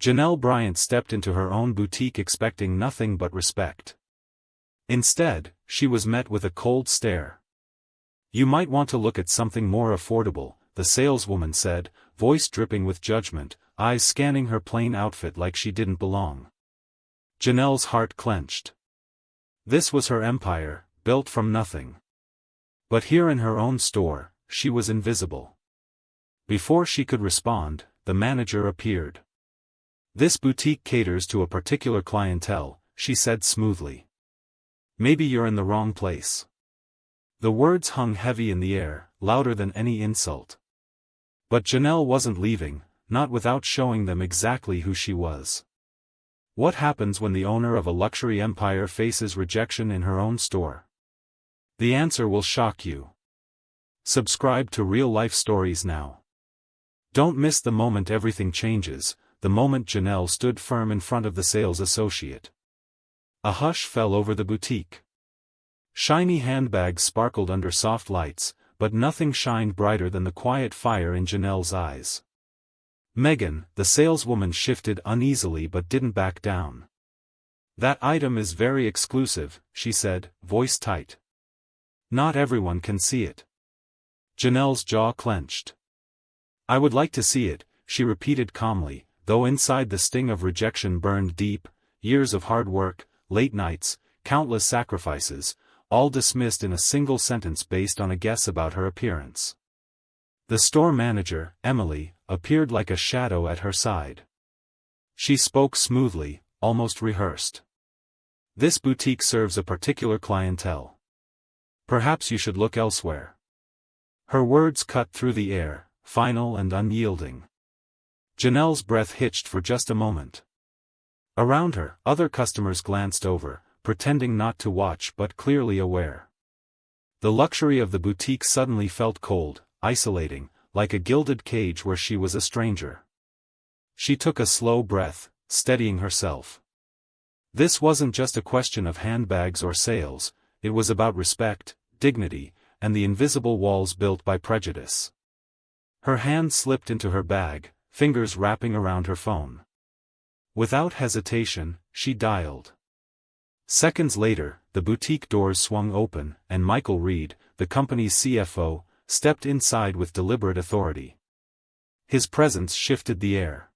Janelle Bryant stepped into her own boutique expecting nothing but respect. Instead, she was met with a cold stare. "You might want to look at something more affordable," the saleswoman said, voice dripping with judgment, eyes scanning her plain outfit like she didn't belong. Janelle's heart clenched. This was her empire, built from nothing. But here in her own store, she was invisible. Before she could respond, the manager appeared. "This boutique caters to a particular clientele," she said smoothly. "Maybe you're in the wrong place." The words hung heavy in the air, louder than any insult. But Janelle wasn't leaving, not without showing them exactly who she was. What happens when the owner of a luxury empire faces rejection in her own store? The answer will shock you. Subscribe to Real Life Stories now. Don't miss the moment everything changes, the moment Janelle stood firm in front of the sales associate. A hush fell over the boutique. Shiny handbags sparkled under soft lights, but nothing shined brighter than the quiet fire in Janelle's eyes. Megan, the saleswoman, shifted uneasily but didn't back down. "That item is very exclusive," she said, voice tight. "Not everyone can see it." Janelle's jaw clenched. "I would like to see it," she repeated calmly, though inside the sting of rejection burned deep. Years of hard work, late nights, countless sacrifices, all dismissed in a single sentence based on a guess about her appearance. The store manager, Emily, appeared like a shadow at her side. She spoke smoothly, almost rehearsed. "This boutique serves a particular clientele. Perhaps you should look elsewhere." Her words cut through the air, final and unyielding. Janelle's breath hitched for just a moment. Around her, other customers glanced over, pretending not to watch but clearly aware. The luxury of the boutique suddenly felt cold, isolating, like a gilded cage where she was a stranger. She took a slow breath, steadying herself. This wasn't just a question of handbags or sales, it was about respect, dignity, and the invisible walls built by prejudice. Her hand slipped into her bag, fingers wrapping around her phone. Without hesitation, she dialed. Seconds later, the boutique doors swung open, and Michael Reed, the company's CFO, stepped inside with deliberate authority. His presence shifted the air.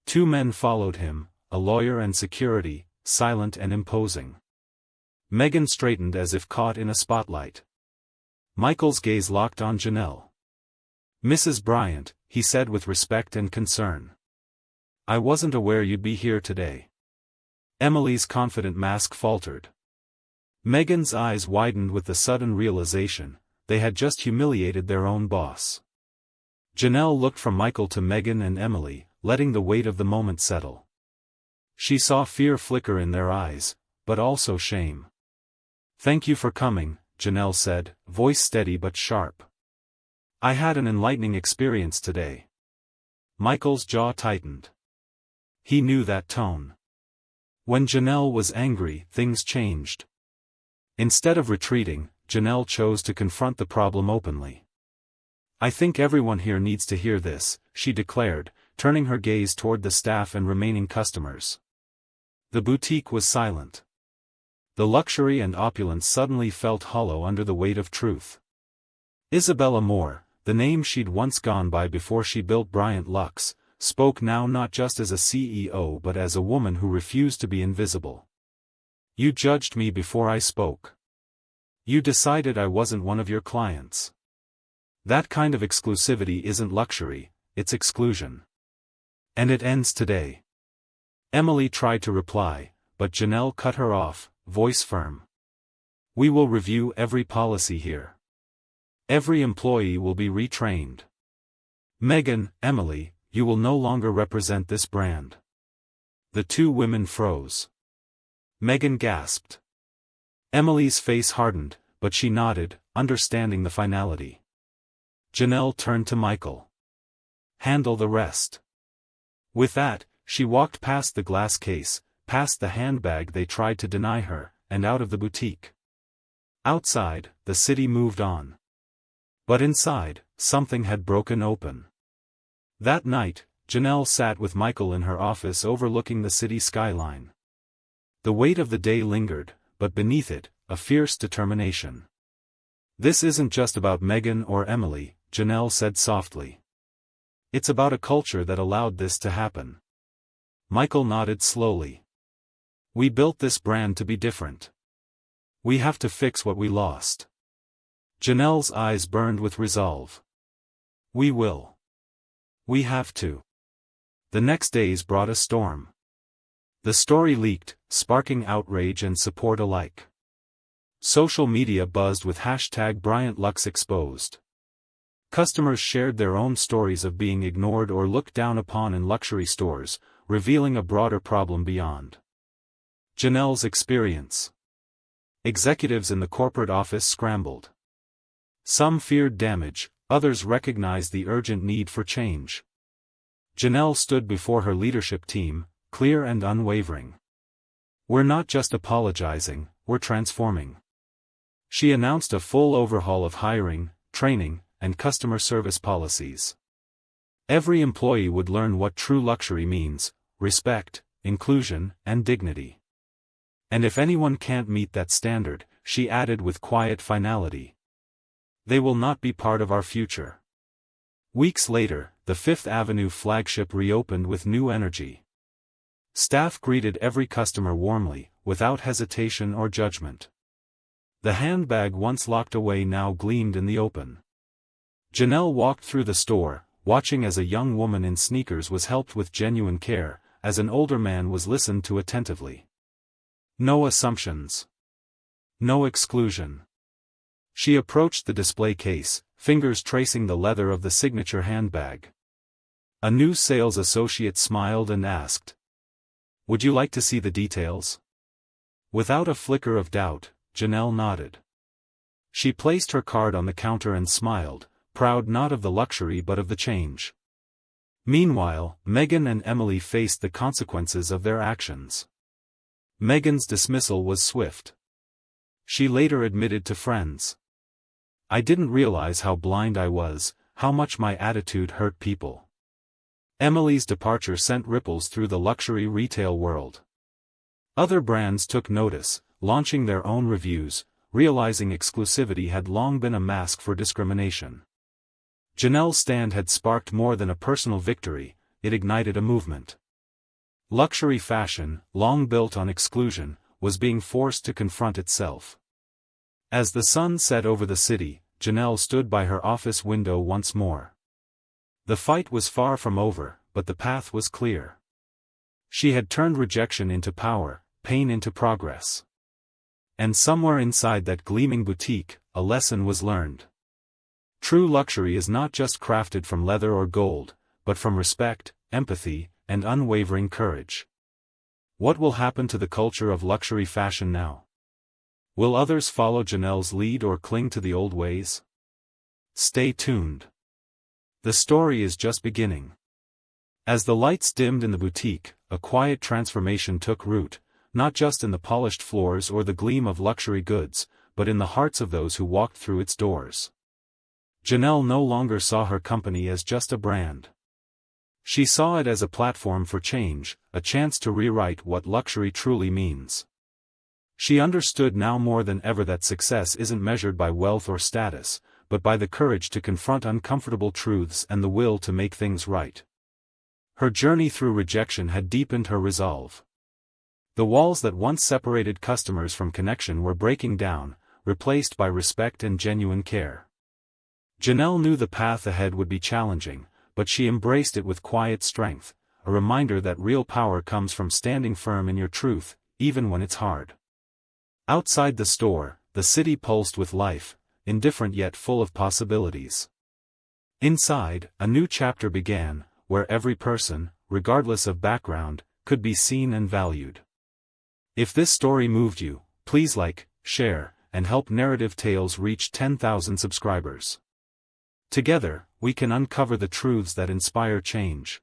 Two men followed him, a lawyer and security, silent and imposing. Megan straightened as if caught in a spotlight. Michael's gaze locked on Janelle. "Mrs. Bryant," he said with respect and concern. "I wasn't aware you'd be here today." Emily's confident mask faltered. Megan's eyes widened with the sudden realization, they had just humiliated their own boss. Janelle looked from Michael to Megan and Emily, letting the weight of the moment settle. She saw fear flicker in their eyes, but also shame. "Thank you for coming," Janelle said, voice steady but sharp. "I had an enlightening experience today." Michael's jaw tightened. He knew that tone. When Janelle was angry, things changed. Instead of retreating, Janelle chose to confront the problem openly. "I think everyone here needs to hear this," she declared, turning her gaze toward the staff and remaining customers. The boutique was silent. The luxury and opulence suddenly felt hollow under the weight of truth. Isabella Moore, the name she'd once gone by before she built Bryant Luxe, spoke now not just as a CEO but as a woman who refused to be invisible. "You judged me before I spoke. You decided I wasn't one of your clients. That kind of exclusivity isn't luxury, it's exclusion. And it ends today." Emily tried to reply, but Janelle cut her off, voice firm. "We will review every policy here. Every employee will be retrained. Megan, Emily, you will no longer represent this brand." The two women froze. Megan gasped. Emily's face hardened, but she nodded, understanding the finality. Janelle turned to Michael. "Handle the rest." With that, she walked past the glass case, past the handbag they tried to deny her, and out of the boutique. Outside, the city moved on. But inside, something had broken open. That night, Janelle sat with Michael in her office overlooking the city skyline. The weight of the day lingered, but beneath it, a fierce determination. "This isn't just about Megan or Emily," Janelle said softly. "It's about a culture that allowed this to happen." Michael nodded slowly. "We built this brand to be different. We have to fix what we lost." Janelle's eyes burned with resolve. "We will. We have to." The next days brought a storm. The story leaked, sparking outrage and support alike. Social media buzzed with #BryantLuxExposed. Customers shared their own stories of being ignored or looked down upon in luxury stores, revealing a broader problem beyond Janelle's experience. Executives in the corporate office scrambled. Some feared damage, others recognized the urgent need for change. Janelle stood before her leadership team, clear and unwavering. "We're not just apologizing, we're transforming." She announced a full overhaul of hiring, training, and customer service policies. Every employee would learn what true luxury means: respect, inclusion, and dignity. And if anyone can't meet that standard, she added with quiet finality, they will not be part of our future. Weeks later, the Fifth Avenue flagship reopened with new energy. Staff greeted every customer warmly, without hesitation or judgment. The handbag once locked away now gleamed in the open. Janelle walked through the store, watching as a young woman in sneakers was helped with genuine care, as an older man was listened to attentively. No assumptions. No exclusion. She approached the display case, fingers tracing the leather of the signature handbag. A new sales associate smiled and asked, "Would you like to see the details?" Without a flicker of doubt, Janelle nodded. She placed her card on the counter and smiled, proud not of the luxury but of the change. Meanwhile, Megan and Emily faced the consequences of their actions. Megan's dismissal was swift. She later admitted to friends, "I didn't realize how blind I was, how much my attitude hurt people." Emily's departure sent ripples through the luxury retail world. Other brands took notice, launching their own reviews, realizing exclusivity had long been a mask for discrimination. Janelle's stand had sparked more than a personal victory, it ignited a movement. Luxury fashion, long built on exclusion, was being forced to confront itself. As the sun set over the city, Janelle stood by her office window once more. The fight was far from over, but the path was clear. She had turned rejection into power, pain into progress. And somewhere inside that gleaming boutique, a lesson was learned. True luxury is not just crafted from leather or gold, but from respect, empathy, and unwavering courage. What will happen to the culture of luxury fashion now? Will others follow Janelle's lead or cling to the old ways? Stay tuned. The story is just beginning. As the lights dimmed in the boutique, a quiet transformation took root, not just in the polished floors or the gleam of luxury goods, but in the hearts of those who walked through its doors. Janelle no longer saw her company as just a brand. She saw it as a platform for change, a chance to rewrite what luxury truly means. She understood now more than ever that success isn't measured by wealth or status, but by the courage to confront uncomfortable truths and the will to make things right. Her journey through rejection had deepened her resolve. The walls that once separated customers from connection were breaking down, replaced by respect and genuine care. Janelle knew the path ahead would be challenging, but she embraced it with quiet strength, a reminder that real power comes from standing firm in your truth, even when it's hard. Outside the store, the city pulsed with life, indifferent yet full of possibilities. Inside, a new chapter began, where every person, regardless of background, could be seen and valued. If this story moved you, please like, share, and help Narrative Tales reach 10,000 subscribers. Together, we can uncover the truths that inspire change.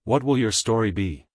What will your story be?